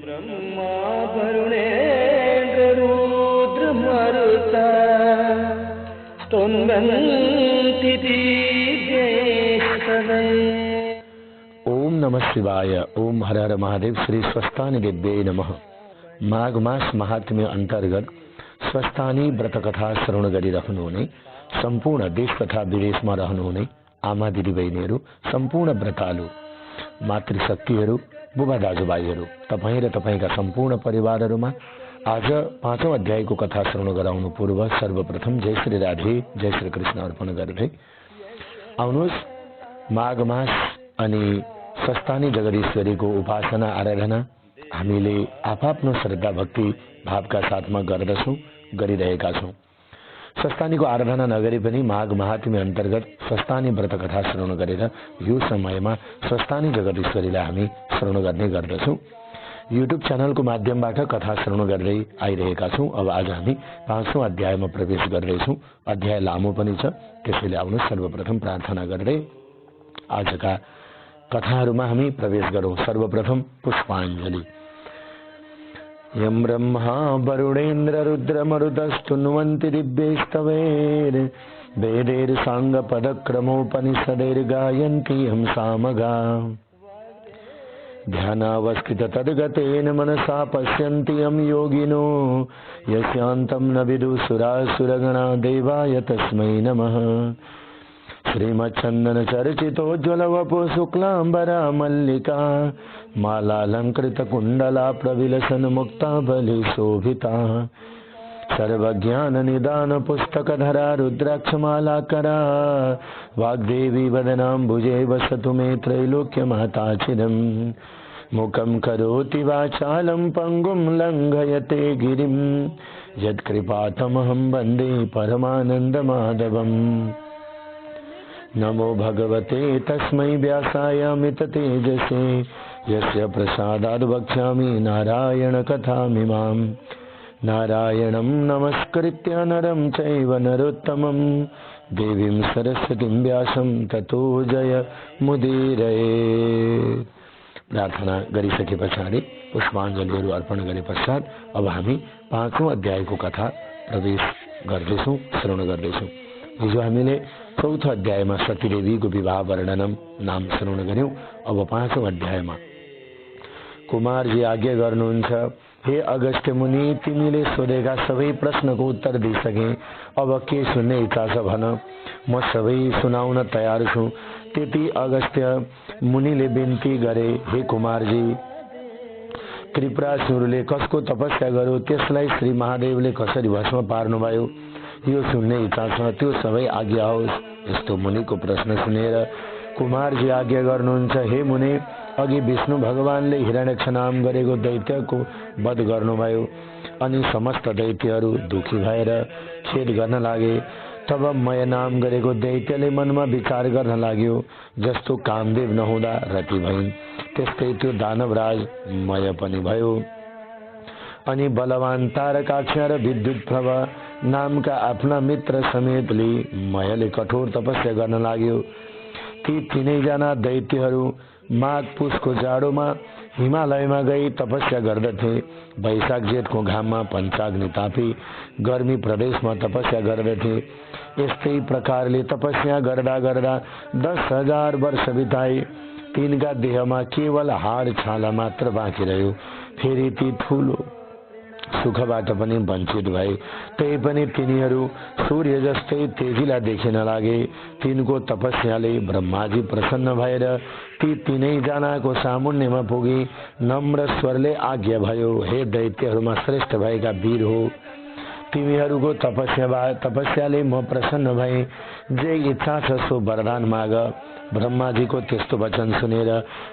ब्रह्मा वरुणेन्द्र रुद्र मरुता स्तुवन्ति दिव्यैस्तवे। ओम नमः शिवाय। ओम हर हर महादेव। श्री स्वस्थानी देव्यै नमः। माघ मास महात्म्य अंतर्गत स्वस्थानी व्रत कथा श्रवण गरिरहनुहुने सम्पूर्ण देश तथा विदेशमा रहनुहुने आमा दिदीबहिनीहरू, सम्पूर्ण व्रतालु मातृशक्तिहरू, बुबा दाजुभाइहरू, तपाईँ र तपाईँका सम्पूर्ण परिवारहरूमा आज 5औं अध्यायको कथा श्रवण गराउनु पूर्व सर्वप्रथम जय श्री राधे, जय श्री कृष्ण अर्पण गर्दै आउनुहोस् माघ मास अनि स्वस्थानी जगदीश्वरीको उपासना आराधना हामीले आफआफ्नो श्रद्धा भक्ति भावका साथमा गर्दछौँ, गरिरहेका छौँ। स्वस्थानीको आराधना नगरी पनि माघ महात्म्य अन्तर्गत स्वस्थानी व्रत कथा श्रवण गरेर यो समयमा स्वस्थानी जगदीश्वरीलाई हामी श्रवण गर्ने गर्दछौँ। युट्युब च्यानलको माध्यमबाट कथा श्रवण गर्दै आइरहेका छौँ। अब आज हामी 5औं अध्यायमा प्रवेश गर्दैछौँ। अध्याय लामो पनि छ, त्यसैले आउनु सर्वप्रथम प्रार्थना गर्दै आजका कथाहरूमा हामी प्रवेश गरौँ। सर्वप्रथम पुष्पाञ्जली। यं ब्रह्मा वरुणेन्द्र रुद्र मरुतस्तुन्वन्ति दिव्यैस्तवैर् वेदैर्साङ्गपदक्रमोपनिषदैर्गायन्ति यं सामगा ध्यानावस्थित तद्गतेन मनसा पश्यन्ति यं योगिनो यस्यान्तं न विदुसुरासुरगणा देवाय तस्मै नमः। श्रीमच्छन्दन चर्चितोज्ज्वल वपु शुक्लांबरा मल्लिका मालालंकृत कुंडला प्रविलसन मुक्ता बलि शोभिता सर्वज्ञान निदान पुस्तक धरा रुद्राक्षमाला करा वाग्देवी वदनाम्बुजे वसतु मे त्रैलोक्य माता चिदम् मुखं करोति वाचालं पंगुं लंघयते गिरिं यत्कृपातमहं वन्दे परमानंद माधवम्। नमो भगवते तस्मै व्यासाय अमित तेजसे यस्य प्रसादाद् वक्ष्यामि नारायण कथामिमाम्। नारायणं नमस्कृत्य नरं चैव नरोत्तमं देवीं सरस्वतीं व्यासं ततो जय मुदीरये। प्रार्थना गरिसके पछाडि पुष्पाञ्जलिहरू अर्पण गरे पश्चात अब हामी 5औं अध्यायको कथा प्रवेश गर्दैछौँ, श्रवण गर्दैछौँ। हिजो हामीले 4औं अध्यायमा सतीदेवीको विवाह वर्णनम नाम श्रवण गर्यौं। अब 5औं अध्यायमा कुमारजी आज्ञा गर्नुहुन्छ, हे अगस्त्य मुनि, तिमीले सोधेका सबै प्रश्नको उत्तर दिइसके, अब के सुन्ने इच्छा छ भन, म सबै सुनाउन तयार छु। त्यति अगस्त्य मुनिले बिन्ती गरे, हे कुमारजी, त्रिपुरासुरले कसको तपस्या गर्यो, त्यसलाई श्री महादेवले कसरी भस्म पार्नुभयो, यो सुन्ने इच्छा छ, त्यो सबै आज्ञा होस्। यस्तो मुनिको प्रश्न सुनेर कुमारजी आज्ञा गर्नुहुन्छ, हे मुनि, अघि विष्णु भगवानले हिरण्यक्ष नाम गरेको दैत्यको वध गर्नुभयो अनि समस्त दैत्यहरू दुखी भएर खेद गर्न लागे। तब मय नाम गरेको दैत्यले मनमा विचार गर्न लाग्यो, जस्तो कामदेव नहुँदा रति भइन् त्यस्तै त्यो दानवराज मय पनि भयो। अनि बलवान तारकाक्ष र विद्युत प्रभा नामका आफ्ना मित्र समेत लिई मयले कठोर तपस्या गर्न लाग्यो। ती तीनैजना दैत्यहरू माघ पुसको जाडोमा हिमालयमा गई तपस्या गर्दथे। वैशाख जेठको घाममा पञ्चाग्नि तापी गर्मी प्रदेशमा तपस्या गर्दथे। यस्तै प्रकारले तपस्या गर्दा गर्दा 10,000 वर्ष बिताए। तिनका देहमा केवल हाड छाला मात्र बाँकी रह्यो। फेरि ती ठूलो सुखबाट पनि वञ्चित भए। तै पनि तिनीहरू सूर्य जस्तै तेजिला देखिन लागे। तिनको तपस्याले ब्रह्माजी प्रसन्न भएर ती तीनैजनाको सामुन्नेमा पुगी नम्र स्वरले आज्ञा भयो, हे दैत्यहरूमा श्रेष्ठ भएका वीर हो, तिमीहरूको तपस्याले म प्रसन्न भए। जे इच्छा छ सो वरदान माग। ब्रह्माजीको त्यस्तो वचन सुनेर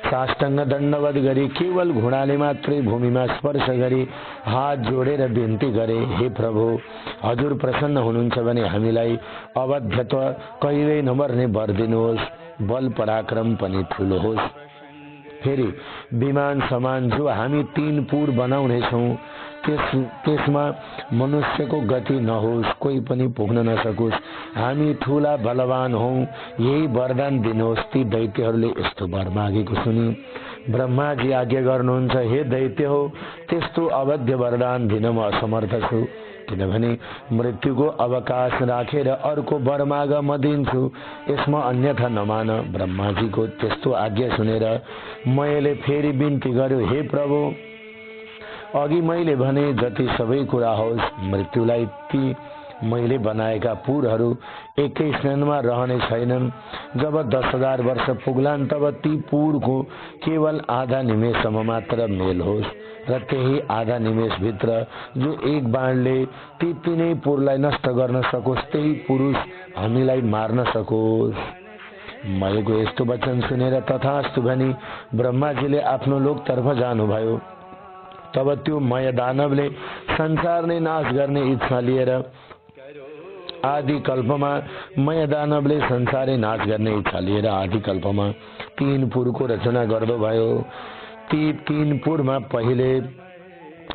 साष्टाङ्ग दण्डवत गरी केवल घुँडाले मात्रै भूमिमा स्पर्श गरी हात जोडेर बिन्ती गरे, हे प्रभु, हजुर प्रसन्न हुनुहुन्छ भने हामीलाई अवध्यत्व कहिल्यै नमर्ने वर दिनुहोस्, बल पराक्रम पनि ठुलो होस्। फेरि विमान समान जो हामी 3 पुर बनाउनेछौँ त्यसमा मनुष्यको गति नहोस्, कोही पनि पुग्न नसकोस्, हामी ठूला बलवान हौं, यही वरदान दिनुहोस्। ती दैत्यहरूले यस्तो वर मागेको सुनि ब्रह्माजी आज्ञा गर्नुहुन्छ, हे दैत्य हो, त्यस्तो अवध्य वरदान दिन म असमर्थ छु, किनभने मृत्युको अवकाश राखेर अर्को वर माग म दिन्छु, यसमा अन्यथा नमान। ब्रह्माजीको त्यस्तो आज्ञा सुनेर मैले फेरि बिन्ती गर्यो, हे प्रभु, अघि मैले भने जति सबै कुरा होस्, मृत्युलाई ती मैले बनाएका पुरहरू एकै क्षणमा रहने छैनन्। जब 10,000 वर्ष पुग्लान् तब ती पुरको केवल आधा निमेषसम्म मात्र मेल होस् र त्यही आधा निमेषभित्र जो एक बाणले ती तीनै पुरलाई नष्ट गर्न सकोस्, त्यही पुरुष हामीलाई मार्न सकोस्। मयको यस्तो वचन सुनेर तथास्तु भनी ब्रह्माजीले आफ्नो लोकतर्फ जानुभयो। तब त्यो मय दानवले संसार नै नाश गर्ने इच्छा लिएर आदि कल्पमा आदि कल्पमा 3 पुरको रचना गर्दो भयो। ती 3 पुरमा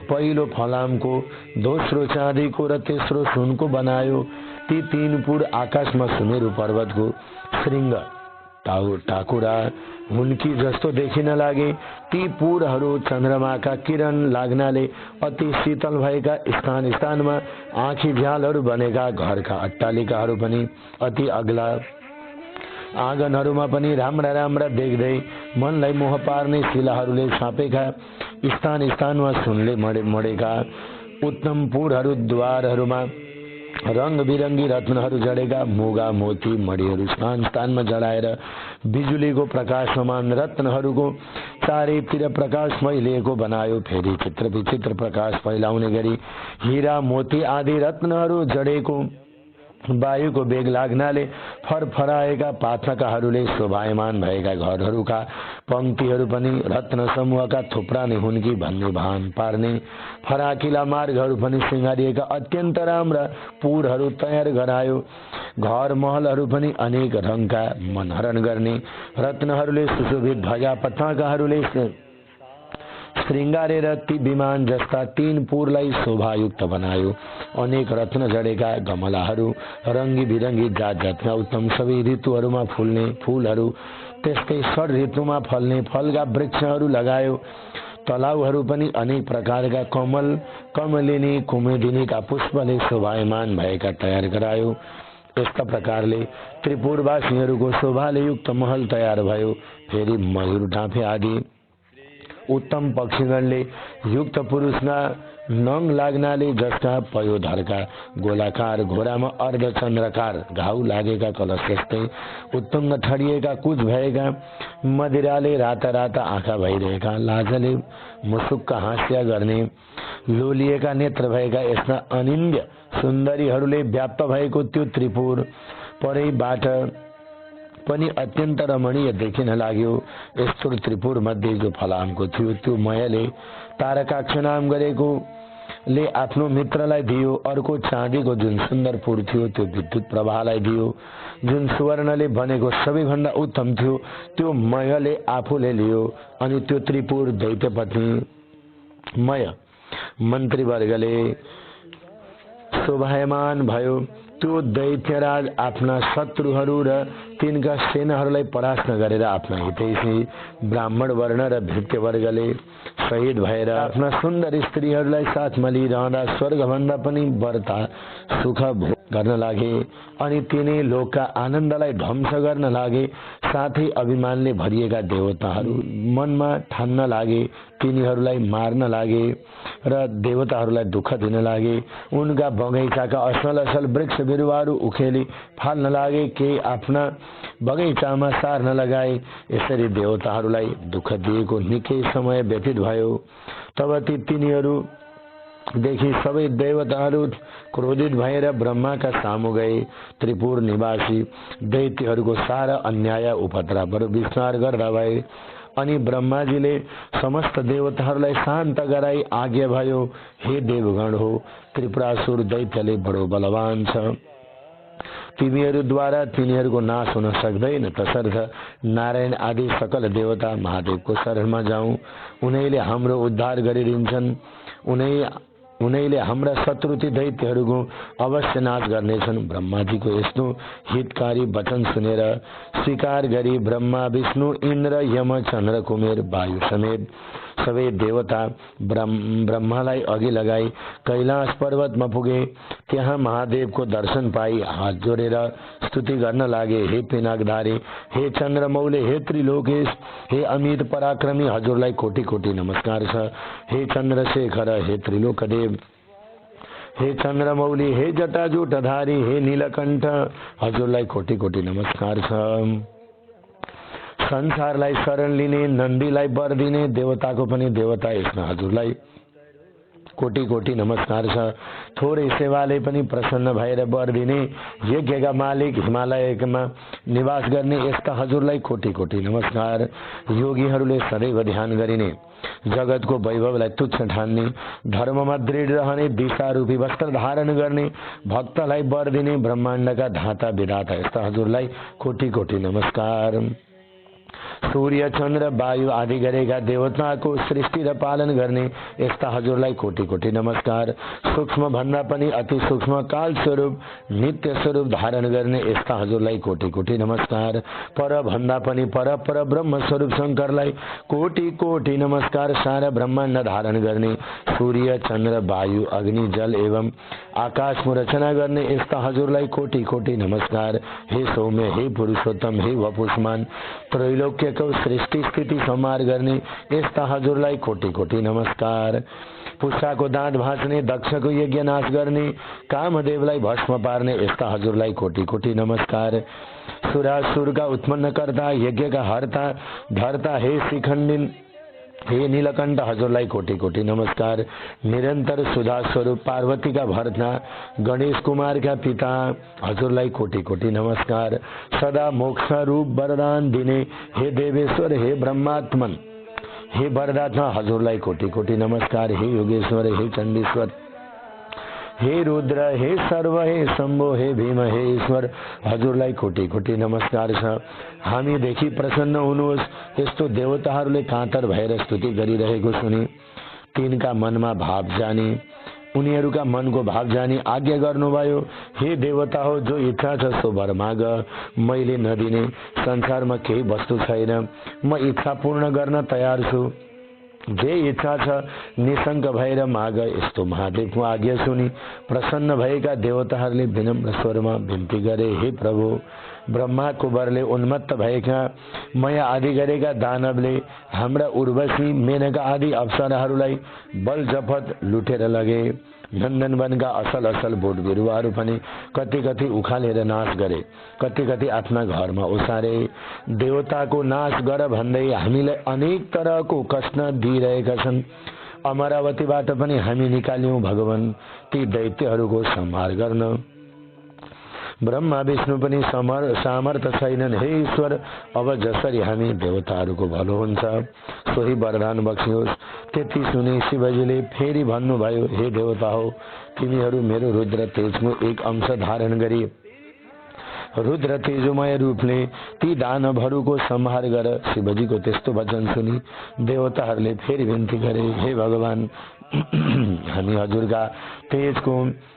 पहिलो फलामको, दोस्रो चाँदीको र तेस्रो सुनको बनायो। ती 3 पुर आकाशमा सुमेरु पर्वतको श्रृंग टाकुरा हुन्की जस्तो देखिन लागे। ती पुरहरू चन्द्रमाका किरण लाग्नाले अति शीतल भएका स्थान स्थानमा आँखी झ्यालहरू बनेका घरका अट्टालिकाहरू पनि अति अग्ला, आँगनहरूमा पनि राम्रा राम्रा देख्दै मनलाई मोह पार्ने शिलाहरूले छापेका, स्थान स्थानमा सुनले मडेका उत्तम पुरहरू, द्वारहरूमा रंग बिरंगी रत्नहरू जडेका, मुगा मोती मणिहरू स्थान स्थानमा जडाएर बिजुलीको प्रकाशमान रत्नहरूको चारैतिर प्रकाश फैलिएको बनायो। फेरि चित्र विचित्र प्रकाश फैलाउने गरी हीरा मोती आदि रत्नहरू जडेको, वायुको वेग लाग्नाले फरफराएका पाथकाहरूले शोभायमान भएका घरहरूका पंक्तिहरू पनि रत्न समूहका थुप्रा नै हुन् कि भन्ने भान पार्ने फराकिला मार्गहरू पनि सिंगारिएका अत्यन्त राम्रा पुरहरू तयार गरायो। घर महलहरू पनि अनेक रङका मनहरण गर्ने रत्नहरूले सुशोभित ध्वजा पताकाहरूले श्रृंगारेर ती विमान जस्ता 3 पुरलाई शोभायुक्त बनायो। अनेक रत्न जडेका गमलाहरू, रंगी बिरंगी जात जातका उत्तम सबै ऋतुहरूमा फुल्ने फूलहरू, त्यस्तै 6 ऋतुमा फल्ने फलका वृक्षहरू लगायो। तलाउहरू पनि अनेक प्रकारका कमलिनी कुमुदिनीका पुष्पले शोभायमान भएका तयार गरायो। यस्ता प्रकारले त्रिपुरवासीहरूको शोभाले युक्त महल तयार भयो। फेरि मयूर डाँफे आदि उत्तम पक्षीगणले युक्त पुरुषका नङ लाग्नाले जस्ता पयोधरका गोलाकार घोडामा अर्धचन्द्रकार घाउ लागेका कलश जस्तै उत्तुङ्ग ठडिएका कुच भएका मदिराले राता राता आँखा भइरहेका, लाजले मुसुक्क हाँस्या गर्ने लोलिएका नेत्र भएका यस्ता अनिन्द्य सुन्दरीहरूले व्याप्त भएको त्यो त्रिपुर परैबाट पनि अत्यन्त रमणीय देखिन लाग्यो। यस्तो त्रिपुर मध्ये जो फलामको थियो त्यो मयले तारकाक्ष नाम गरेको ले आफ्नो मित्रलाई दियो। अर्को चाँदीको जुन सुन्दर पुर थियो त्यो विद्युत प्रभालाई दियो। जुन सुवर्णले बनेको सबैभन्दा उत्तम थियो त्यो मयले आफूले लियो। अनि त्यो त्रिपुर दैत्यपति मय मन्त्रीवर्गले शोभायमान भयो। त्यो दैत्यराज आफ्ना शत्रुहरू र तिनका सेनाहरूलाई परास्त गरेर आफ्ना हितैषी ब्राह्मण वर्ण र भृत्य वर्गले शहीद भएर आफ्ना सुन्दर स्त्रीहरूलाई साथमा लिइरहँदा स्वर्गभन्दा पनि बढ्ता सुख भोग गर्न लागे। अनि तिनै लोकका आनन्दलाई ध्वंस गर्न लागे। साथै अभिमानले भरिएका देवताहरू मनमा ठान्न लागे, तिनीहरूलाई मार्न लागे र देवताहरूलाई दुःख दिन लागे। उनका बगैँचाका असल असल वृक्ष बिरुवाहरू उखेली फाल्न लागे, केही आफ्ना बगैँचामा सार्न लगाए। यसरी देवताहरूलाई दुःख दिएको निकै समय व्यतीत भयो। तब तिनीहरू देखि सबै देवताहरू क्रोधित भएर ब्रह्माका सामु गए। त्रिपुर निवासी दैत्यहरूको सारा अन्याय उपद्रवहरू विस्तार गर्दा भए। अनि ब्रह्माजीले समस्त देवताहरूलाई शान्त गराई आज्ञा भयो, हे देवगण हो, त्रिपुरासुर दैत्यले बडो बलवान छ। तिमीहरूद्वारा तिनीहरूको नाश हुन सक्दैन। तसर्थ नारायण आदि सकल देवता महादेवको शरणमा जाउँ, उनीले हाम्रो उद्धार गरिदिन्छन्। उनै उनैले हाम्रा शत्रुति दैत्यहरूको अवश्य नाश गर्नेछन्। ब्रह्माजीको यस्तो हितकारी वचन सुनेर स्वीकार गरी ब्रह्मा विष्णु इन्द्र यम चन्द्र कुमेर वायु समेत सबै देवता ब्रह्मालाई अघि लगाई कैलाश पर्वतमा पुगे। त्यहाँ महादेवको दर्शन पाई हात जोडेर स्तुति गर्न लागे। हे पिनाकधारी, हे चन्द्रमौले, हे त्रिलोकेश, हे अमित पराक्रमी, हजुरलाई कोटि कोटि नमस्कार छ। हे चन्द्रशेखर, हे त्रिलोकदेव, हे चन्द्रमौली, हे जटाजूटधारी, हे नीलकण्ठ, हजुरलाई कोटि कोटि नमस्कार छ। संसारलाई शरण लिने, नन्दीलाई वर दिने देवताको पनि देवता यसमा हजुरलाई कोटि कोटि नमस्कार छ। थोरै सेवाले पनि प्रसन्न भएर वर दिने यज्ञका मालिक, हिमालयमा निवास गर्ने यस्ता हजुरलाई कोटि कोटि नमस्कार। योगीहरूले सदैव ध्यान गरिने, जगतको वैभवलाई तुच्छ ठान्ने, धर्ममा दृढ रहने, दिशारूपी वस्त्र धारण गर्ने, भक्तलाई वर दिने ब्रह्माण्डका धाता विधाता यस्ता हजुरलाई कोटि कोटि नमस्कार। सूर्य चन्द्र वायु आदि गरेका देवताको सृष्टि र पालन गर्ने यस्ता हजुरलाई कोटि कोटि नमस्कार। सूक्ष्म भन्दा पनि अति सूक्ष्म काल स्वरूप नित्य स्वरूप धारण गर्ने यस्ता हजुरलाई कोटि कोटि नमस्कार। पर भन्दा पनि पर ब्रह्म स्वरूप शंकरलाई कोटि कोटि नमस्कार। सारा ब्रह्माण्ड धारण गर्ने सूर्य चन्द्र वायु अग्नि जल एवं आकाशको रचना गर्ने यस्ता हजुरलाई कोटि कोटि नमस्कार। हे सौम्य, हे पुरुषोत्तम, हे वपुष्मान, त्रैलोक्यको सृष्टि स्थिति संहार गर्ने यस्ता हजुरलाई कोटि कोटि नमस्कार। पुष्पाको दाँत भाँच्ने, दक्षको यज्ञ नाश गर्ने, कामदेवलाई भस्म पार्ने यस्ता हजुरलाई कोटि कोटि नमस्कार। सुरासुरका उत्पन्न कर्ता, यज्ञका हर्ता धर्ता, हे शिखण्डिन, हे नीलकण्ठ, हजुरलाई कोटि कोटि नमस्कार। निरन्तर सुधा स्वरूप पार्वतीका भर्ता, गणेश कुमारका पिता, हजुरलाई कोटि कोटि नमस्कार। सदा मोक्ष रूप वरदान दिने हे देवेश्वर, हे ब्रह्मात्मन, हे वरदाता, हजुरलाई कोटि कोटि नमस्कार। हे योगेश्वर, हे चण्डीश्वर, हे रुद्र, हे सर्व, हे शम्भो, हे भीम, हे ईश्वर, हजुरलाई कोटि कोटि नमस्कार छ। हामीदेखि प्रसन्न हुनुहोस्। यस्तो देवताहरूले काँतर भएर स्तुति गरिरहेको सुनि तिनका मनमा भाव जाने, उनीहरूका मनको भाव जानी आज्ञा गर्नुभयो। हे देवता हो, जो इच्छा छ सो वर माग, मैले नदिने संसारमा केही वस्तु छैन, म इच्छा पूर्ण गर्न तयार छु। जे इच्छा छ निशंक भएर माग। यस्तो महादेवको आज्ञा सुनि प्रसन्न भएका देवताहरूले विनम्र स्वरमा बिन्ती गरे, हे प्रभु, ब्रह्माको वरले उन्मत्त भएका माया आदि गरेका दानवले हाम्रा उर्वशी मेनका आदि अप्सराहरूलाई बल जपत लुटेर लगे। नन्दनवनका असल असल बोट बिरुवाहरू पनि कति कति उखालेर नाश गरे, कति कति आफ्ना घरमा ओसारे। देवताको नाश गर भन्दै हामीलाई अनेक तरहको कष्ट दिइरहेका छन्। अमरावतीबाट पनि हामी निकाल्यौं भगवान ती दैत्यहरूको संहार गर्न। ब्रह्मा विष्णु पनि सामर्थ्य छैनन्। हे ईश्वर, अब जसरी हामी देवताहरूको भलो हुन्छ सोही वरदान बक्सियोस्। त्यति सुने शिवजीले फेरि भन्नुभयो, हे देवता हो, तिमीहरू मेरो रुद्र तेजको एक अंश धारण गरी रुद्र तेजोमय रूपले ती दानवहरूको संहार गर। शिवजीको त्यस्तो वचन सुनि देवताहरूले फेरि विन्ती गरे, हे भगवान, हामी हजुरका तेजको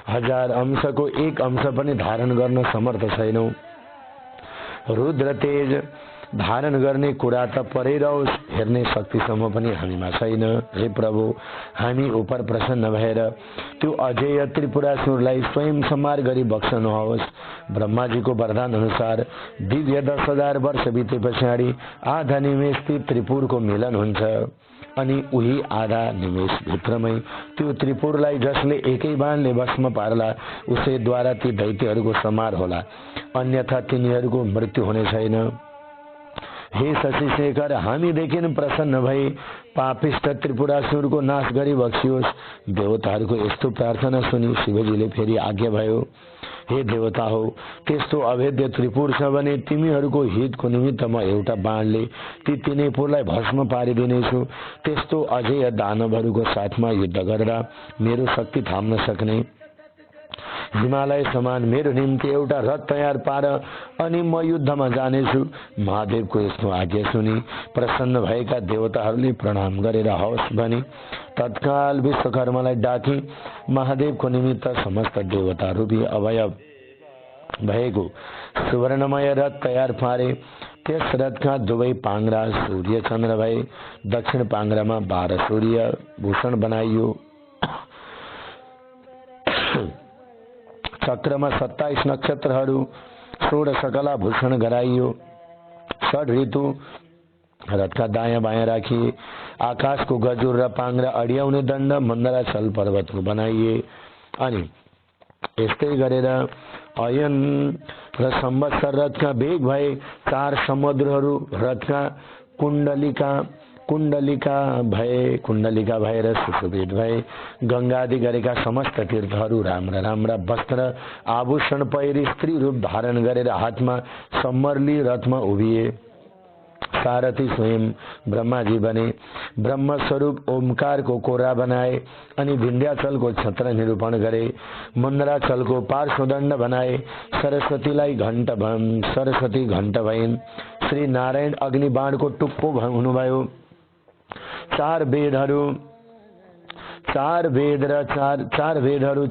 1000 अंशको एक अंश पनि धारण गर्न समर्थ छैनौं। रुद्र तेज धारण गर्ने कुरा त परै रहोस्, हेर्ने शक्तिसम्म पनि हामीमा छैन। हे प्रभु, हामी उप प्रसन्न भएर त्यो अजेय त्रिपुरासुरलाई स्वयं संहार गरी बक्सनुहोस्। ब्रह्माजीको वरदान अनुसार दिव्य 10,000 वर्ष बिते पछाडि आधा निमेष त्रिपुरको मिलन हुन्छ अनि उही आधा निमेष भित्रमै त्यो त्रिपुरलाई जसले एकै बाणले भस्म पार्ला उसैद्वारा ती दैत्यहरूको संहार होला, अन्यथा तिनीहरूको मृत्यु हुने छैन। हे शशिशेखर, हामीदेखि प्रसन्न भई पापिष्ट त्रिपुरासुरको नाश गरी बक्सियोस्। देवताहरूको यस्तो प्रार्थना सुनि शिवजीले फेरि आज्ञा भयो, हे देवता हो, त्यस्तो अभेद्य त्रिपुर छ भने तिमीहरूको हितको निमित्त म एउटा बाणले ती तिनैपुरलाई भस्म पारिदिनेछु। त्यस्तो अझै दानवहरूको साथमा युद्ध गर्दा मेरो शक्ति थाम्न सक्ने हिमालय समान मेरो निम्ति एउटा रथ तयार पार अनि म युद्धमा जानेछु। महादेवको यस्तो आज्ञा सुनि प्रसन्न भएका देवताहरूले प्रणाम गरेर हवस् भनी तत्काल विश्वकर्मालाई डाकी महादेवको निमित्त समस्त देवता रूपी अवयव भएको सुवर्णमय रथ तयार पारे। त्यस रथका दुवै पाङ्ग्रा सूर्य चन्द्र भए। दक्षिण पाङ्ग्रामा 12 सूर्य भूषण बनाइयो। चक्रमा 27 नक्षत्रहरू 16 कला भूषण गराइयो। 6 ऋतु रथका दायाँ बायाँ राखिए। आकाशको गजुर र पाङ्ग्रा अड्याउने दण्ड मन्दराचल पर्वतको बनाइए। अनि यस्तै गरेर अयन र संवत्सर रथका वेग भए। 4 समुद्रहरू रथका कुण्डलिका भएर सुशोभित भए। गंगादि गरेका समस्त तीर्थहरू राम्रा राम्रा वस्त्र आभूषण पहिरी स्त्री रूप धारण गरेर हातमा सम्मरली रथमा उभिए। सारथी स्वयं ब्रह्माजी बने। ब्रह्म स्वरूप ओमकार को कोरा बनाए अनि विन्ध्याचलको छत्र निरूपण गरे। मन्दराचलको पार्श्वदण्ड बनाए। सरस्वती घण्ट भइन्। श्री नारायण अग्निबाणको टुप्पो हुनुभयो। 4 वेदहरू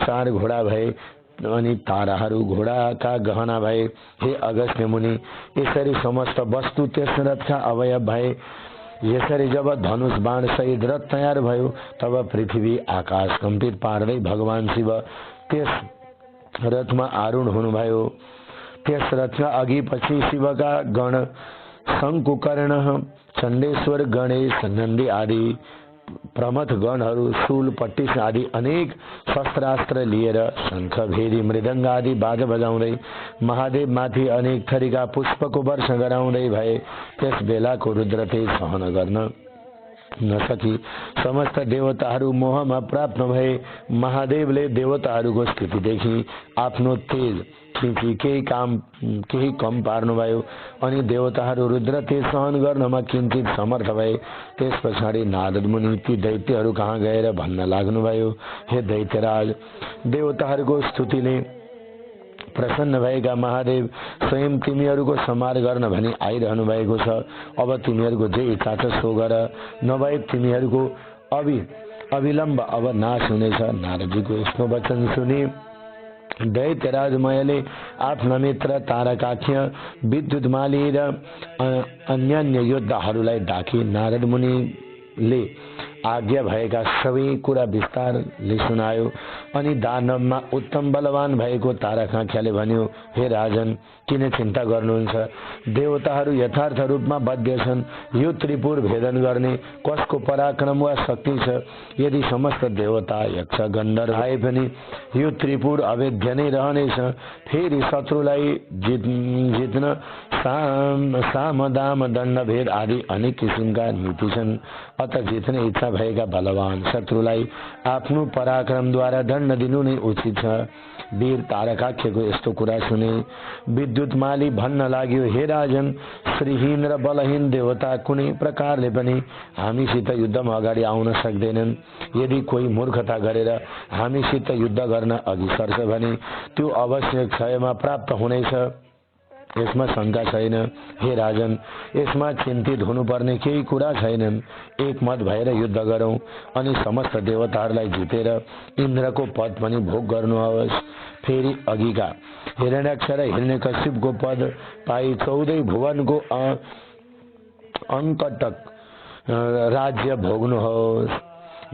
4 घोडा भए अनि ताराहरू घोडाका गहना भए। हे अगस्त्य मुनि, यसरी समस्त वस्तु त्यस रथका अवयव भए। यसरी जब धनुष बाण सहित रथ तयार भयो तब पृथ्वी आकाश कम्पित पार्दै भगवान शिव त्यस रथमा आरूढ हुनुभयो। त्यस रथका अघि पछि शिवका गण शङ्कुकर्ण, चण्डेश्वर, गणेश, नन्दी आदि प्रमथ गणहरू शूल, पट्टिस आदि अनेक शस्त्रास्त्र लिएर शंख, भेरी, मृदंग आदि बाजा बजाउँदै महादेव माथि अनेक थरीका पुष्पको वर्ष गराउँदै भए। त्यस बेलाको रुद्र तेज सहन गर्न नसकी समस्त देवताहरू मोहमा प्राप्त भए। महादेवले देवताहरूको स्थिति देखि आफ्नो तेज खिची केही कम पार्नुभयो अनि देवताहरू रुद्र तेज सहन गर्नमा किंचित समर्थ भए। त्यस पछाडि नारद मुनि ती दैत्यहरू कहाँ गएर भन्न लाग्नुभयो, हे दैत्यराज, देवताहरूको स्तुतिले प्रसन्न भएका महादेव स्वयं तिमीहरूको संहार गर्न भनी आइरहनु भएको छ। अब तिमीहरूको जे इच्छा छ सो गर, नभए तिमीहरूको अविलम्ब अब नाश हुनेछ। नारदजीको यस्तो वचन सुनि दैत्यराज मयले आफ्ना मित्र तारकाख्य, विद्युतमाली र अन्य योद्धाहरूलाई डाकी नारद मुनिले आज्ञा भएका सबै कुरा विस्तारले सुनायो। अनि दानवमा उत्तम बलवान भएको तारकाख्यले भन्यो, हे राजन, किन चिन्ता गर्नुहुन्छ? देवताहरू यथार्थ रूपमा बद्ध छन्। यो त्रिपुर भेदन गर्ने कसको पराक्रम वा शक्ति छ? यदि समस्त देवता, यक्ष, गन्धर्व आए पनि यो त्रिपुर अभेद्य नै रहनेछ। फेरि शत्रुलाई जित्न साम, दाम, दण्ड, भेद आदि अनेक किसिमका नीति छन्। अत जित्ने इच्छा भएका बलवान शत्रुलाई आफ्नो पराक्रमद्वारा दण्ड दिनु नै उचित छ। वीर तारकाख्यको यस्तो कुरा सुने विद्युतमाली भन्न लाग्यो, हे राजन, श्रीहीन र बलहीन देवता कुनै प्रकारले पनि हामीसित युद्धमा अगाडि आउन सक्दैनन्। यदि कोही मूर्खता गरेर हामीसित युद्ध गर्न अघि सर्छ भने त्यो अवश्य क्षयमा प्राप्त हुनेछ। यसमा शंका छैन। हे राजन, यसमा चिन्तित हुनुपर्ने केही कुरा छैनन्। एक मत भएर युद्ध गरौं अनि समस्त देवताहरूलाई जितेर इन्द्रको पद पनि भोग गर्नुहोस्। फेरि अघिका हिरण्याक्ष र हिरण्यकश्यपको पद पाई 14 भुवनको अंकटक राज्य भोग्नुहोस्।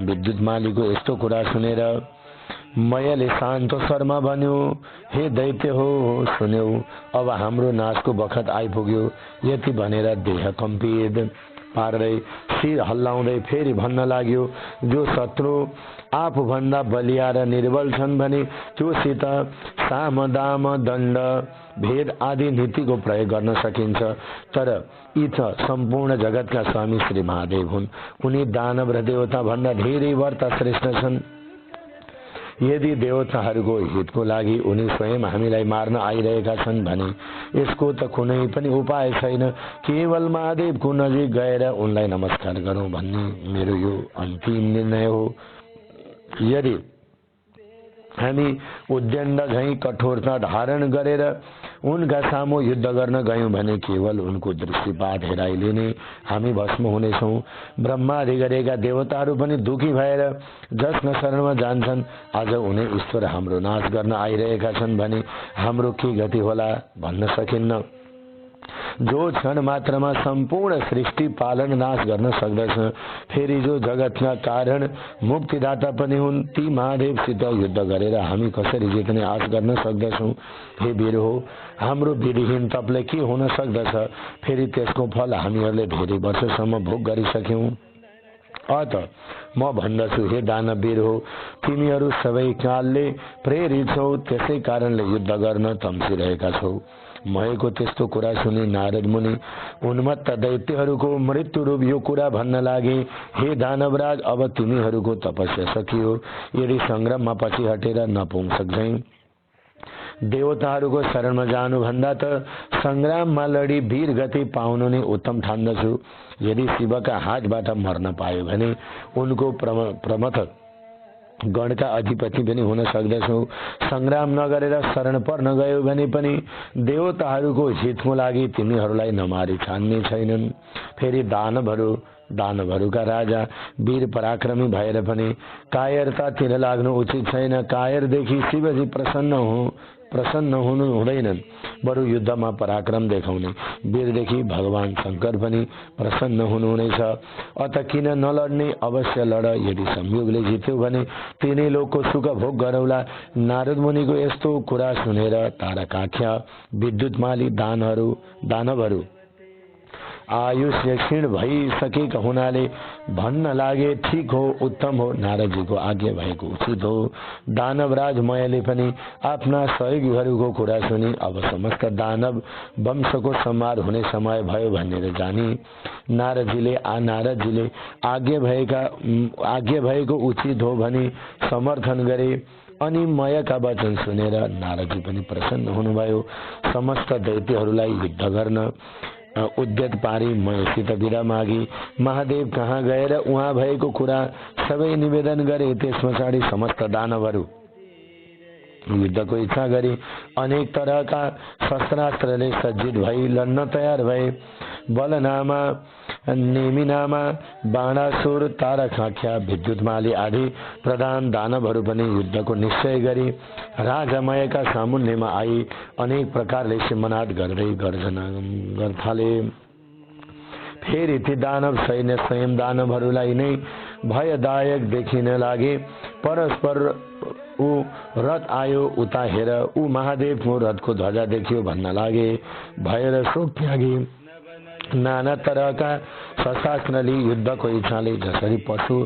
विद्युतमालीको यस्तो कुरा सुनेर मयले शान्त स्वरमा भन्यो, हे दैत्य हो, सुन्यौ, अब हाम्रो नाशको बखत आइपुग्यो। यति भनेर देह कम्पित पार्दै शिर हल्लाउँदै फेरि भन्न लाग्यो, जो शत्रु आफूभन्दा बलिया र निर्बल छन् भने त्योसित साम, दाम, दण्ड, भेद आदि नीतिको प्रयोग गर्न सकिन्छ। तर यी त सम्पूर्ण जगतका स्वामी श्री महादेव हुन्। उनी दानव र देवता भन्दा धेरै वर्ता श्रेष्ठ छन्। यदि देवताहरूको हितको लागि उनी स्वयं हामीलाई मार्न आइरहेका छन् भने यसको त कुनै पनि उपाय छैन। केवल महादेवको नजिक गएर उनलाई नमस्कार गरौं भन्ने मेरो यो अन्तिम निर्णय हो। यदि हामी उद्यण्ड झैं कठोरता धारण गरेर उनका सामु युद्ध गर्न गयौं भने केवल उनको दृष्टिपात हेराइले नै हामी भस्म हुनेछौं। ब्रह्मादि गरेका देवताहरू पनि दुखी भएर जसका शरणमा जान्छन् आज उनी ईश्वर हाम्रो नाश गर्न आइरहेका छन् भने हाम्रो के गति होला भन्न सकिन्न। जो क्षण मात्रमा सम्पूर्ण सृष्टि पालन नाश गर्न सक्दछ, फेरि जो जगतका कारण मुक्तिदाता पनि हुन्, ती महादेवसित युद्ध गरेर हामी कसरी जित्ने आश गर्न सक्दछौँ। हे वीर हो, हाम्रो विधिहीन तपले के हुन सक्दछ, फेरि त्यसको फल हामीहरूले धेरै वर्षसम्म भोग गरिसक्यौं। अत म भन्दछु, हे दानवीर हो, तिमीहरू सबै कालले प्रेरित छौ, त्यसै कारणले युद्ध गर्न तम्सिरहेका छौ। भएको त्यस्तो कुरा सुनि नारद मुनि उन्मत्त दैत्यहरूको मृत्यु रूप यो कुरा भन्न लागे, हे दानवराज, अब तिमीहरूको तपस्या सकियो। यदि संग्राममा पछि हटेर नपुंसक झैं देवताहरूको शरणमा जानुभन्दा त संग्राममा लडी वीर गति पाउनु नै उत्तम ठान्दछु। यदि शिवका हातबाट मर्न पायो भने उनको प्रमथ गणका अधिपति पनि हुन सक्दछौ। संग्राम नगरेर शरण पर्न गयो भने पनि देवताहरूको हितको लागि तिमीहरूलाई नमारी छान्ने छैनन्। फेरि दानवहरूका राजा वीर पराक्रमी भएर पनि कायरतातिर लाग्नु उचित छैन। कायरदेखि शिवजी प्रसन्न हुनु हुँदैनन्, बरु युद्धमा पराक्रम देखाउने वीरदेखि भगवान शंकर पनि प्रसन्न हुनुहुनेछ। अत किन नलड्ने, अवश्य लड। यदि संयोगले जित्यो भने तिनै लोकको सुख भोग गरौला। नारद मुनिको यस्तो कुरा सुनेर तारकाख्या विद्युतमाली दानवहरू आयुष क्षीण भइसकेका हुनाले भन्न लागे, ठीक हो, उत्तम हो, नारदजीको आज्ञा भएको उचित हो। दानवराज मयले पनि आफ्ना सहयोगीहरूको कुरा सुनि अब समस्त दानव वंशको संहार हुने समय भयो भनेर जानी नारदजीले आज्ञा भएको उचित हो भनी समर्थन गरे। अनि मयका वचन सुनेर नारदजी पनि प्रसन्न हुनुभयो। समस्त दैत्यहरूलाई युद्ध गर्न उद्यत पारी मयसित बिदा मागी महादेव कहाँ गएर उहाँ भएको कुरा सबै निवेदन गरे। त्यस पछाडि समस्त दानवहरू युद्धको इच्छा गरी अनेक तरहका शस्त्रास्त्रले सज्जित भई लड्न तयार भए। बलनामा, नेमिनामा, बाणासुर, तारकाख्या, विद्युतमाली आदि प्रधान दानवहरू पनि युद्धको निश्चय गरी राजमयका सामुन्नेमा आई अनेक प्रकारले सिंहनाद गर्दै गर्जना गर्थाले। फेरि ती दानव सैन्य स्वयं दानवहरूलाई नै भयदायक देखिन लागे। परस्पर ऊ रथ आयो, उता हेर, ऊ महादेवको रथको ध्वजा देखियो भन्न लागे। भएर शोक त्यागे नाना तरहका शस्त्रास्त्रले युद्धको इच्छाले जसरी पशु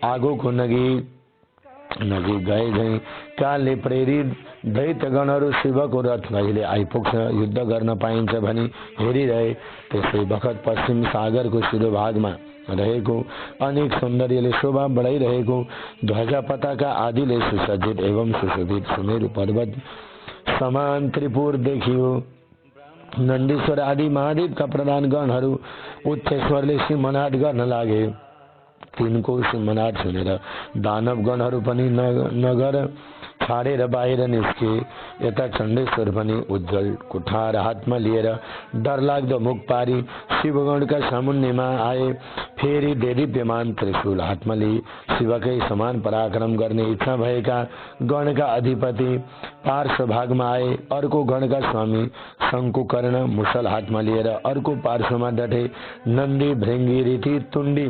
आगोको नजिक गए झैं कालले प्रेरित दैत्यगणहरू शिवको रथ कहिले आइपुग्छ, युद्ध गर्न पाइन्छ भनी हेरिरहे। त्यसै बखत पश्चिम सागरको शिरोभागमा रहेको अनेक सौन्दर्यले शोभा बढाइरहेको ध्वजा पताका आदिले सुसज्जित एवं सुशोभित सुमेरु पर्वत समान त्रिपुर देखियो। नन्दीश्वर आदि महादेवका प्रधान गणहरू उच्च स्वरले सिंहनाद गर्न लागे। तिनको सिंहनाद सुनेर दानव गणहरू पनि नगर छाडेर बाहिर निस्के। यता चण्डेश्वर पनि उज्जवल कुठार हातमा लिएर डरलाग्दो मुख पारी शिवगणका सामुन्नेमा आए। फेरि देदीप्यमान त्रिशूल हातमा लिई शिवकै समान पराक्रम गर्ने इच्छा भएका गणका अधिपति पार्श्व भागमा आए। अर्को गणका स्वामी शंकुकर्ण मुसल हातमा लिएर अर्को पार्श्वमा डटे। नन्दी, भृंगी, रीति, तुण्डी,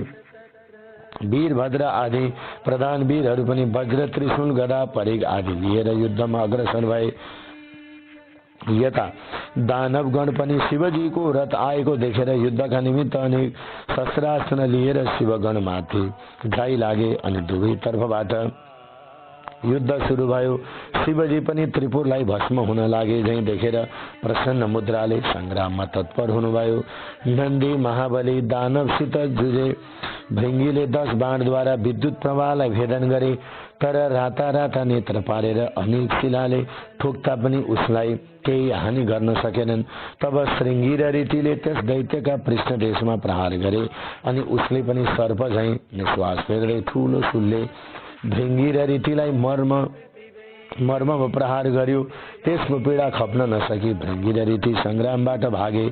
वीरभद्र आदि प्रधान वीरहरू पनि वज्र, त्रिशूल, गदा, परिघ आदि लिएर युद्धमा अग्रसर भए। यता दानवगण पनि शिवजीको रथ आएको देखेर युद्धका निमित्त अनेक शस्त्रास्त्र लिएर शिवगण माथि जाइ लागे अनि दुवै तर्फबाट युद्ध सुरु भयो। शिवजी पनि त्रिपुरलाई भस्म हुन लागे झैं देखेर प्रसन्न मुद्राले संग्राममा तत्पर हुनुभयो। नन्दी, महाबली दानवसित जुझे। भृंगीले 10 बाणद्वारा विद्युत प्रवाहलाई भेदन गरे, तर राता नेत्र पारेर अनेक शिलाले ठोक्दा पनि उसलाई केही हानि गर्न सकेनन्। तब श्रृंगी र रीतिले त्यस दैत्यका पृष्ठदेशमा प्रहार गरे अनि उसले पनि सर्प झैं निश्वास फेर्दै ठूलो शूलले भृंगी र रीतिलाई मर्ममा प्रहार गर्यो। त्यसको पीडा खप्न नसकी भृङ्गी र रीति संग्रामबाट भागे।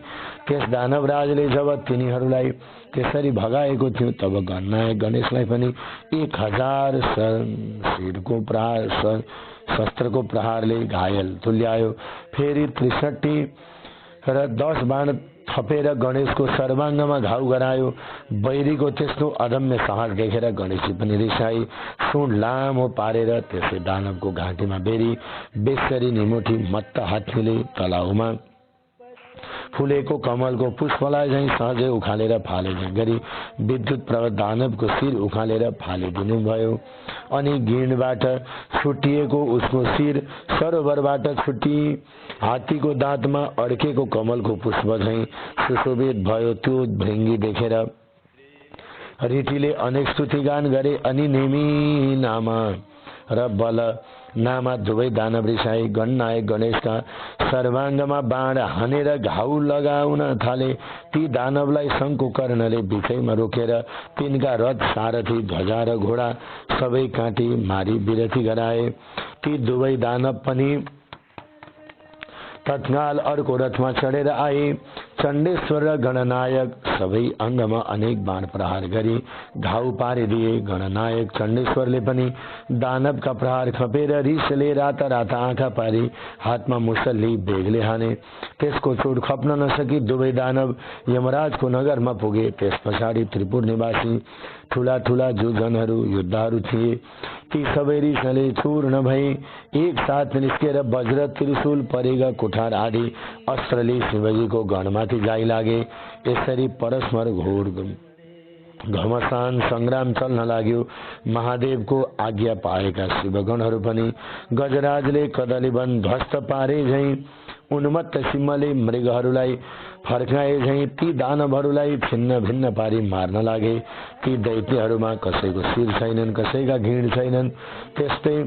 त्यस दानवराजले जब तिनीहरूलाई त्यसरी भगाएको थियो तब गणनायक गणेशलाई पनि 1000 शिरको प्रहार शस्त्रको प्रहारले घायल तुल्यायो। फेरि 63 र 10 बाण थपेर गणेशको सर्वाङ्गमा घाउ गरायो। बैरीको त्यस्तो अदम्य साहस देखेर गणेशजी पनि रिसाई सुन लामो पारेर त्यसै दानवको घाँटीमा बेरी बेसरी निमुठी मत्त हातले तलाउमा फुलेको कमलको पुष्पलाई झैं सहजै उखालेर फाले झैं गरी विद्युत प्रभा दानवको शिर उखालेर फालिदिनु भयो। अनि गिँडबाट छुटिएको उसको शिर सरोवरबाट छुटी हात्तीको दाँतमा अड्केको कमलको पुष्प झैं सुशोभित भयो। त्यो भृङ्गी देखेर रीतिले अनेक स्तुतिगान गरे। अनि नेमी नामा र बल नामा दुवै दानव रिसाई गणनायक गणेशका सर्वाङ्गमा बाण हानेर घाउ लगाउन थाले। ती दानवलाई शङ्कुकर्णले बिचैमा रोकेर तिनका रथ सारथी ध्वजा र घोडा सबै काटी मारी विरती गराए। ती दुवै दानव पनि तत्काल अर्को रथमा चढेर आए। चण्डेश्वर र गणनायक सबै अङ्गमा अनेक बाण प्रहार गरी घाउ पारिदिए। गणनायक चण्डेश्वरले पनि दानवका प्रहार खपेर रिसले राता राता आँखा पारी हातमा मुसल्ली बेगले हाने। त्यसको चोट खप्न नसकी दुवै दानव यमराजको नगरमा पुगे। त्यस पछाडि त्रिपुर निवासी ठूला ठूला जुझनहरू योद्धाहरू थिए। ती सबै रिसले चूर्ण भई एक साथ निस्केर वज्र त्रिशूल परेगा कुठार आदि अस्त्रले शिवजीको गणमाथि जाइ लागे। यसरी परस्पर घोर घमासान संग्राम चल्न लाग्यो। महादेवको आज्ञा पाएका शिवगणहरू पनि गजराजले कदलीवन ध्वस्त पारे झैं उन्मत्त सिंहले मृगहरूलाई फर्काए झैं ती दानवहरूलाई छिन्न भिन्न पारी मार्न लागे। ती दैत्यहरूमा कसैको शिर छैनन्, कसैका घिँड छैनन्। त्यस्तै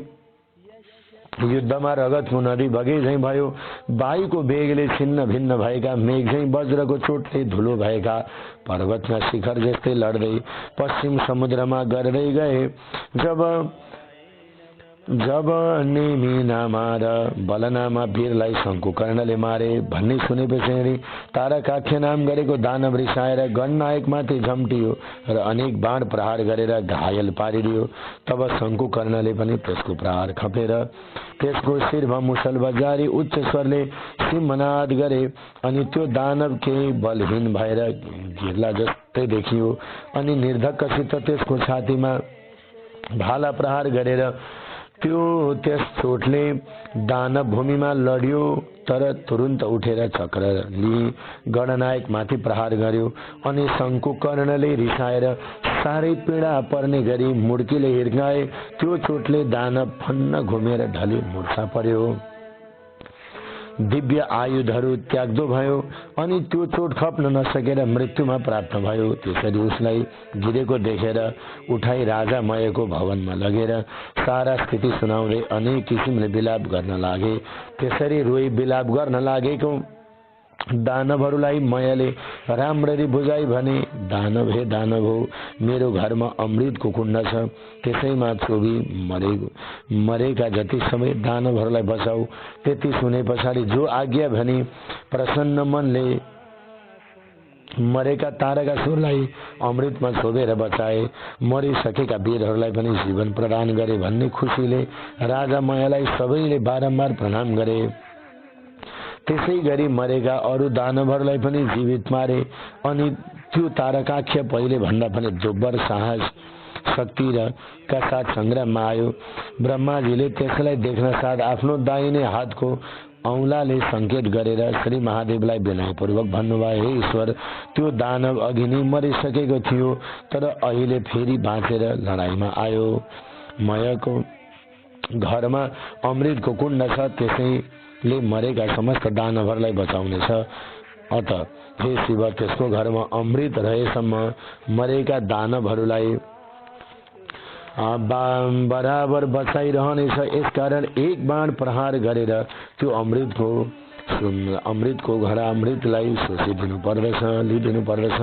युद्धमा रगतको नदी बगे झैं भयो। वायुको वेगले छिन्न भिन्न भएका मेघ झैं वज्रको चोटले धुलो भएका पर्वतका शिखर जस्तै लड्दै पश्चिम समुद्रमा गर्दै गए। जब नेमिनामा र बलनामा वीरलाई शङ्कुकर्णले मारे भन्ने सुनेपछि तारकाख्य नाम गरेको दानव रिसाएर गणनायकमाथि झम्टियो र अनेक बाण प्रहार गरेर घायल पारिदियो। तब शङ्कुकर्णले पनि त्यसको प्रहार खपेर त्यसको शिरमा मुसल बजारी उच्च स्वरले सिंहनाद गरे। अनि त्यो दानव केही बलहीन भएर गिर्ला जस्तै देखियो। अनि निर्धक्कसित त्यसको छातीमा भाला प्रहार गरेर त्यस चोटले दानव भूमिमा लड्यो। तर तुरुन्त उठेर चक्र लिई गणनायक माथि प्रहार गर्यो। अनि शङ्कुकर्णले रिसाएर साह्रै पीडा पर्ने गरी मुड्कीले हिर्काए। त्यो चोटले दानव फन्न घुमेर ढली मूर्छा पर्यो। दिव्य आयुधहरू त्याग्दो भयो। अनि त्यो चोट खप्न नसकेर मृत्युमा प्राप्त भयो। त्यसरी उसलाई गिरेको देखेर उठाई राजा मयको भवनमा लगेर सारा स्थिति सुनाउँदै अनेक किसिमले विलाप गर्न लागे। त्यसरी रोई विलाप गर्न लागेको दानवहरूलाई मयले राम्ररी बुझाई भने, दानव हे दानव हो, मेरो घरमा अमृतको कुण्ड छ, त्यसैमा चोबी मरेका जति सबै दानवहरूलाई बचाऊ। त्यति सुने पछाडि जो आज्ञा भने प्रसन्न मनले मरेका तारकासुरलाई अमृतमा छोपेर बचाए। मरिसकेका वीरहरूलाई पनि जीवन प्रदान गरे भन्ने खुसीले राजा मयलाई सबैले बारम्बार प्रणाम गरे। त्यसै गरी मरेका अरू दानवहरूलाई पनि जीवित पारे। अनि त्यो तारकाख्य पहिले भन्दा पनि दोब्बर साहस शक्ति र का साथ संग्राममा आयो। ब्रह्माजीले त्यसलाई देख्न साथ आफ्नो दाहिने हातको औंलाले संकेत गरेर श्री महादेवलाई विनयपूर्वक भन्नुभयो, हे ईश्वर, त्यो दानव अघि नै मरिसकेको थियो, तर अहिले फेरि बाँचेर लडाईँमा आयो। मयको घरमा अमृतको कुण्ड छ, त्यसैले मरेका समस्त दानवहरूलाई बचाउनेछ। अत हे शिव, त्यसको घरमा अमृत रहेसम्म मरेका दानवहरूलाई बराबर बचाइरहनेछ। यसकारण एक बाण प्रहार गरेर त्यो अमृतको घडा अमृतलाई शोषिदिनु पर्दछ, लिदिनु पर्दछ।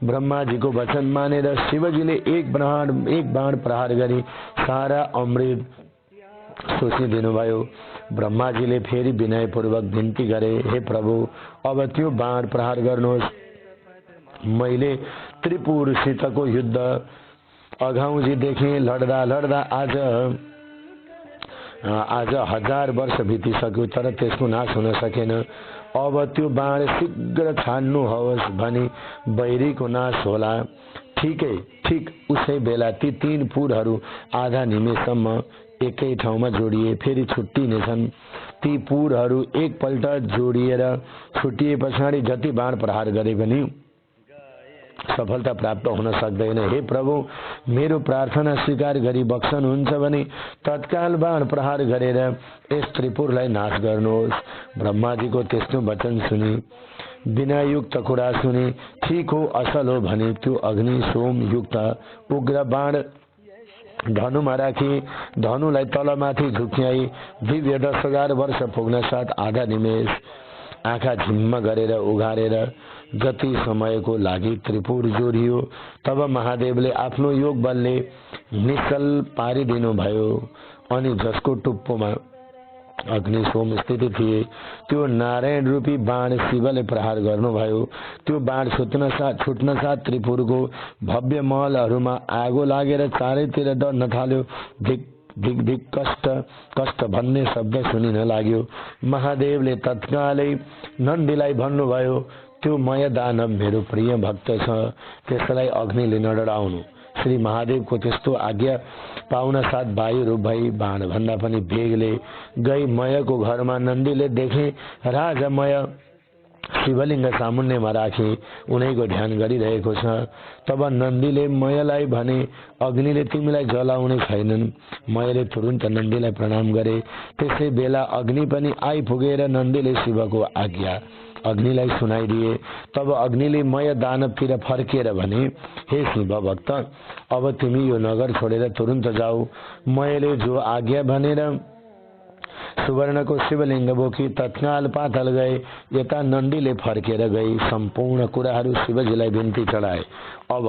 ब्रह्माजीको वचन मानेर शिवजीले एक बाण प्रहार गरी सारा अमृत सोचिदिनुभयो। ब्रह्माजीले फेरि विनयपूर्वक बिन्ती गरे, हे प्रभु, अब त्यो बाण प्रहार गर्नुहोस्। मैले त्रिपुरसितको युद्ध अघाउजी देखेँ। लड्दा लड्दा आज 1000 वर्ष बितिसक्यो, तर त्यसको नाश हुन सकेन। अब त्यो बाण शीघ्र छाड्नुहोस् भने बैरीको नाश होला। ठीक उसै बेला ती 3 पुरहरू आधा निमेषसम्म एकै ठाउँमा जोडिए, फेरि छुट्टिनेछन्। ती पुरहरू एकपल्ट जोडिएर छुट्टिए पछाडि जति बाण प्रहार गरे पनि सफलता प्राप्त हुन सक्दैन। हे प्रभु, मेरो प्रार्थना स्वीकार गरी बक्सनुहुन्छ भने तत्काल बाण प्रहार गरेर यस त्रिपुरलाई नाश गर्नुहोस्। ब्रह्माजीको त्यस्तो वचन सुनि, विनययुक्त कुरा सुनि, ठीक हो, असल हो भने त्यो अग्नि सोम युक्त उग्र बाण धनुमा राखी धनुलाई तलमाथि झुक्याई दिव्य 10,000 वर्ष पुग्न साथ आधा निमेष आँखा झिम्म गरेर उघारेर जति समयको लागि त्रिपुर जोडियो। तब महादेवले आफ्नो योग बलले निश्चल पारिदिनु भयो अनि जसको टुप्पोमा अग्नि सोम स्थित थिए त्यो नारायण रूपी बाण शिवले प्रहार गर्नुभयो। त्यो बाण छुट्न साथ त्रिपुरको भव्य महलहरूमा आगो लागेर चारैतिर डढ्न थाल्यो। धिक धिक धिक कष्ट भन्ने शब्द सुनिन लाग्यो। महादेवले तत्कालै नन्दीलाई भन्नुभयो, त्यो मय दानव मेरो प्रिय भक्त छ, त्यसलाई अग्निले नडराउनु। श्री महादेवको त्यस्तो आज्ञा पाउन साथ वायु रूप भई बाण भन्दा पनि वेगले गई मयको घरमा नन्दीले देखे राजा मय शिवलिङ्ग सामुन्नेमा राखी उनैको ध्यान गरिरहेको छ। तब नन्दीले मयलाई भने, अग्निले तिमीलाई जलाउने छैनन्। मयले तुरुन्त नन्दीलाई प्रणाम गरे। त्यसै बेला अग्नि पनि आइपुगेर नन्दीले शिवको आज्ञा अग्निलाई सुनाइदिए। तब अग्निले मय दानवतिर फर्किएर भने, हे शिव भक्त, अब तिमी यो नगर छोडेर तुरुन्त जाऊ। मयले जो आज्ञा भनेर सुवर्णको शिवलिङ्ग बोकी तत्काल पाताल गए। यता नन्दीले फर्केर गई सम्पूर्ण कुराहरू शिवजीलाई बिन्ती चढाए। अब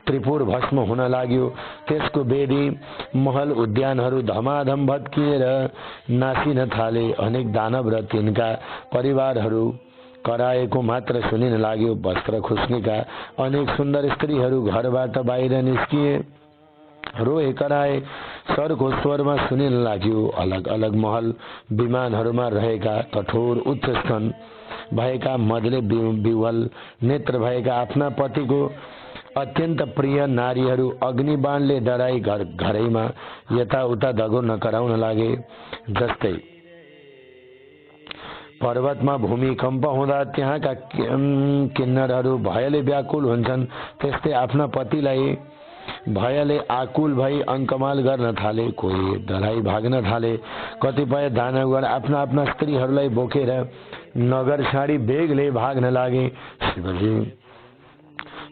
त्रिपुर भस्म हुन लाग्यो। त्यसको वेदी महल उद्यानहरू धमाधम भत्किएर नासिन थाले। अनेक दानव र तिनका परिवारहरू कराएको मात्र सुनिन लाग्यो। वस्त्र खुस्नेका अनेक सुन्दर स्त्रीहरू घरबाट बाहिर निस्किए, रोए कराए स्वरको स्वरमा सुनिन लाग्यो। अलग अलग महल विमानहरूमा रहेका कठोर उच्च स्तन भएका मदले विवल नेत्र भएका आफ्ना पतिको अत्यन्त प्रिय नारीहरू अग्निबाणले डराई घरैमा यताउता दगो नकराउन लागे। जस्तै पर्वतमा भूमिकम्प हुँदा त्यहाँका किन्नरहरू भयले व्याकुल हुन्छन्, त्यस्तै आफ्ना पतिलाई भयले आकुल भई अङ्कमाल गर्न थाले। कोही डराई भाग्न थाले। कतिपय दानवगण आफ्ना आफ्ना स्त्रीहरूलाई बोकेर नगर छाडी बेगले भाग्न लागे।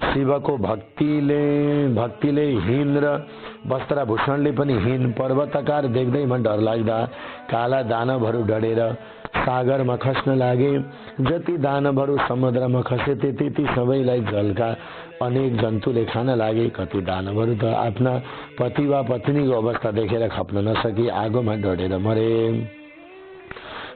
शिवको भक्तिले हीन र वस्त्राभूषणले पनि हीन पर्वतकार देख्दैमा डर लाग्दा काला दानवहरू डढेर सागरमा खस्न लागे। जति दानवहरू समुद्रमा खसे त्यति सबैलाई जलका अनेक जन्तुले खान लागे। कति दानवहरू त आफ्ना पति वा पत्नीको अवस्था देखेर खप्न नसकी आगोमा डढेर मरे।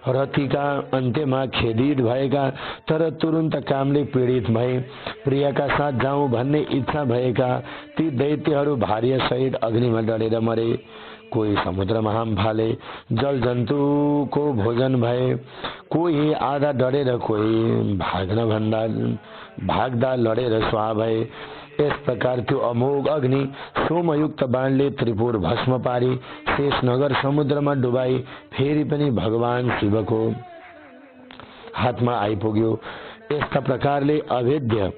रतिका अन्त्यमा खेदित भएका तर तुरुन्त कामले पीडित भए प्रियका साथ जाउँ भन्ने इच्छा भएका ती दैत्यहरू भार्य सहित अग्निमा डढेर मरे। कोही समुद्रमा हाम फाले जल जन्तुको भोजन भए। कोही आधा डढेर कोही भाग्दा लडेर स्वाहा भए। यस प्रकार त्यो अमोघ अग्नि सोमयुक्त बाणले त्रिपुर भस्म पारी शेष नगर समुद्रमा डुबाई फेरि पनि भगवान शिवको हातमा आइपुग्यो। यस्ता प्रकारले अभेद्य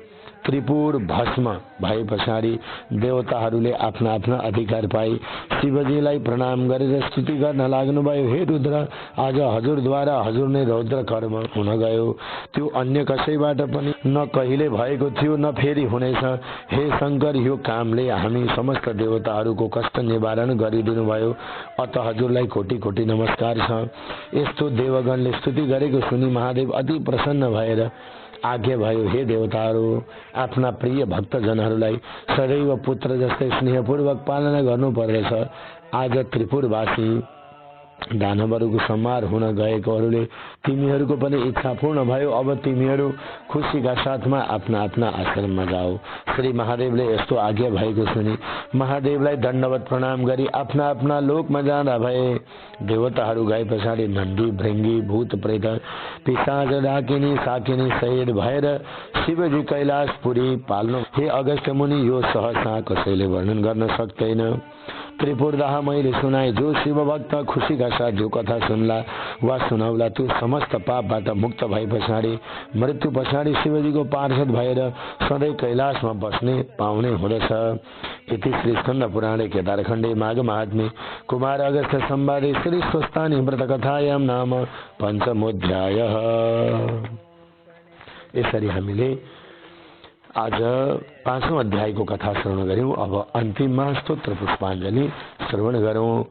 त्रिपुर भस्म भए पछाडि देवताहरूले आफ्ना आफ्ना अधिकार पाई शिवजीलाई प्रणाम गरेर स्तुति गर्न लाग्नुभयो। हे रुद्र, आज हजुरद्वारा हजुर नै रौद्र कर्म हुन गयो। त्यो अन्य कसैबाट पनि न कहिले भएको थियो न फेरि हुनेछ। हे शङ्कर, यो कामले हामी समस्त देवताहरूको कष्ट निवारण गरिदिनु भयो, अत हजुरलाई कोटि कोटि नमस्कार छ। यस्तो देवगणले स्तुति गरेको सुनि महादेव अति प्रसन्न भएर आज्ञा भयो, हे देवताहरू, आफ्ना प्रिय भक्तजनहरूलाई सदैव पुत्र जस्तै स्नेहपूर्वक पालना गर्नुपर्दछ। आज त्रिपुरवासी दानवहरूको संहार हुन गएकोहरूले तिमीहरूको पनि इच्छा पूर्ण भयो। अब तिमीहरू खुसीका साथमा आफ्ना आफ्ना आश्रममा जाऊ। श्री महादेवले यस्तो आज्ञा भएको सुनि महादेवलाई दण्डवत प्रणाम गरी आफ्ना आफ्ना लोकमा जाँदा भए। देवताहरू गए पछाडि नन्दी भृङ्गी भूत प्रेत पिशाच डाकिनी साकिनी सहित भएर शिवजी कैलाशपुरी पाल्नु। हे अगस्त्य मुनि, यो सहसा कसैले वर्णन गर्न सक्दैन। त्रिपुरदाह मैले सुनाए, जो शिव भक्त खुसीका साथ जो कथा सुनला वा सुनाउला त्यो समस्त पापबाट मुक्त भए पछाडि मृत्यु पछाडि शिवजीको पार्षद भएर सधैँ कैलाशमा बस्ने पाउने हुँदछ। इति श्री स्कन्द पुराणे केदारखण्डे माघ महात्म्ये कुमार अगस्त्य संवादे श्री स्वस्तानी व्रत कथायां नाम पञ्चमोऽध्यायः। यसरी हामीले आज 5औं अध्यायको कथा श्रवण गर्यौं। अब अन्तिममा स्तोत्र पुष्पाञ्जलि श्रवण गरौं।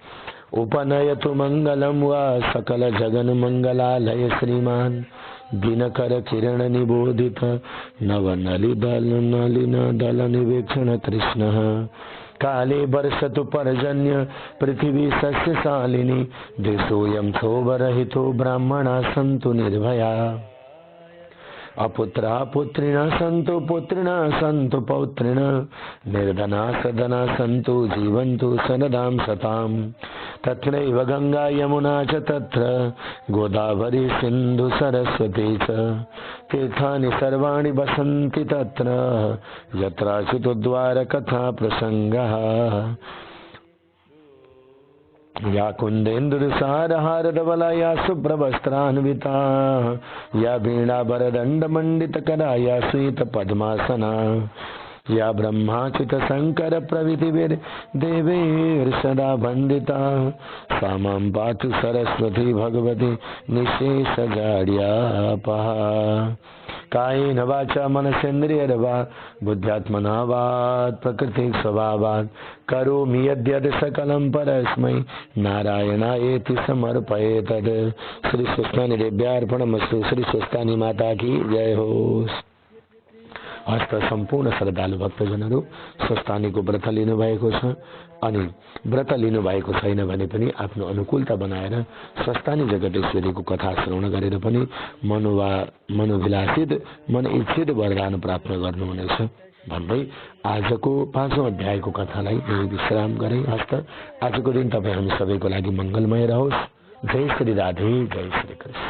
उपनयतु मङ्गलं वा सकल जगन मङ्गलालय श्रीमान दिनकर किरण निबोधित नलिन दल निवेक्षण कृष्णः काले वर्षतु पर्जन्य पृथिवी सस्यशालिनी देशोऽयं क्षोभरहितो ब्राह्मणा सन्तु निर्भया अपुत्रा पुत्रिणा सन्तु पुत्रिणा सन्तु पौत्रिण निर्धना सदना सन्तु जीवन्तु सनदां सतां तत्रैव गंगा यमुना च तत्र गोदावरी सिन्धु सरस्वती च तीर्थानि सर्वाणि वसन्ति तत्र यत्राच्युतद्वार कथा प्रसंगः या कुन्देन्दुसारहारधवला या शुभ्रवस्त्रान्विता या वीणाभरदण्डमण्डितकरा या श्वेतपद्मासना या ब्रह्माच्युत शंकर प्रभृतिभिर्देवैर्सदा वन्दिता सा मां पातु सरस्वती भगवती निःशेषजाड्यापहा कायेन वाचा मनसेन्द्रियर्वा बुद्ध्यात्मना वा प्रकृति स्वभावात् करोमि यद्यद् सकलं परस्मै नारायणायेति समर्पयेतद्। श्री स्वस्तानी देव्यार्पणमस्तु। श्री स्वस्तानी माता की जय हो। हस्त सम्पूर्ण श्रद्धालु भक्तजनहरू स्वस्तानीको व्रत लिनुभएको छ अनि व्रत लिनुभएको छैन भने पनि आफ्नो अनुकूलता बनाएर स्वस्तानी जगतेश्वरीको कथा श्रवण गरेर पनि मनोभिलाषित मन इच्छित वरदान प्राप्त गर्नुहुनेछ भन्दै आजको 5औं अध्यायको कथालाई यही विश्राम गरे। हस्त आजको दिन तपाईँ हामी सबैको लागि मङ्गलमय रहोस्। जय श्री राधे, जय श्री कृष्ण।